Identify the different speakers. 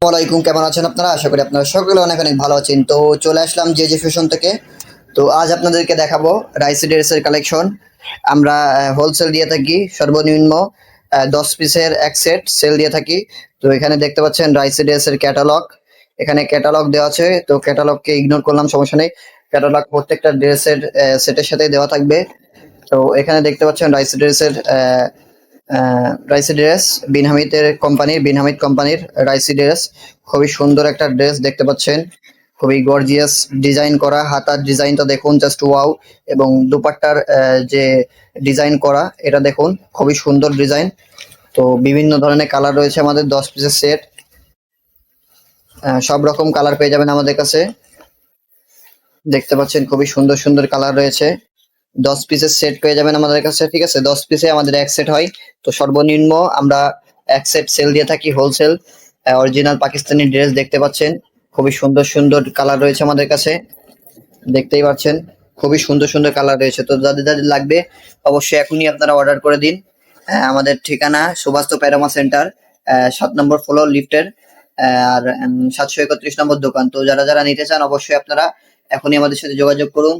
Speaker 1: ওয়ালাইকুম, কেমন আছেন আপনারা? আশা করি আপনারা সকলে অনেক অনেক ভালো আছেন। তো চলে আসলাম যে যে ফ্যাশন থেকে। তো আজ আপনাদেরকে দেখাবো রাইসি ড্রেসের কালেকশন। আমরা হোলসেল দিয়ে থাকি, সর্বনিম্ন 10 পিসের এক সেট সেল দিয়ে থাকি। তো এখানে দেখতে পাচ্ছেন রাইসি ড্রেসের ক্যাটালগ। এখানে ক্যাটালগ দেওয়া আছে, তো ক্যাটালগকে ইগনোর করলাম, সমস্যা নেই। ক্যাটালগ প্রত্যেকটা ড্রেসের সেটের সাথে দেওয়া থাকবে। তো এখানে দেখতে পাচ্ছেন রাইসি ড্রেসের রাইসি ড্রেস, বিন হামিদ কোম্পানির রাইসি ড্রেস। খুবই সুন্দর একটা ড্রেস দেখতে পাচ্ছেন, খুবই গর্জিয়াস ডিজাইন করা। হাতার ডিজাইনটা দেখুন, জাস্ট ওয়াও। এবং দুপাট্টার যে ডিজাইন করা, এটা দেখুন, খুবই সুন্দর ডিজাইন। তো বিভিন্ন ধরনের কালার রয়েছে আমাদের 10 পিসের সেট। সব রকম কালার পেয়ে যাবেন আমাদের কাছে। দেখতে পাচ্ছেন খুবই সুন্দর সুন্দর কালার রয়েছে। 10 পিসের সেট পেয়ে যাবেন আমাদের কাছে, ঠিক আছে? 10 পিসে আমাদের এক সেট হয়। তো সর্বনিম্ন আমরা এক সেট সেল দিয়ে থাকি হোলসেল। অরিজিনাল পাকিস্তানি ড্রেস দেখতে পাচ্ছেন, খুবই সুন্দর সুন্দর কালার রয়েছে আমাদের কাছে, দেখতেই পাচ্ছেন। খুবই সুন্দর সুন্দর কালার রয়েছে। তো যাদের যাদের লাগবে অবশ্যই এখনই আপনারা অর্ডার করে দিন। আমাদের ঠিকানা সুভাষ প্যারামা সেন্টার, 7 নম্বর ফ্লোর লিফটের, আর 731 নম্বর দোকান। তো যারা যারা নিতে চান অবশ্যই আপনারা এখনই আমাদের সাথে যোগাযোগ করুন।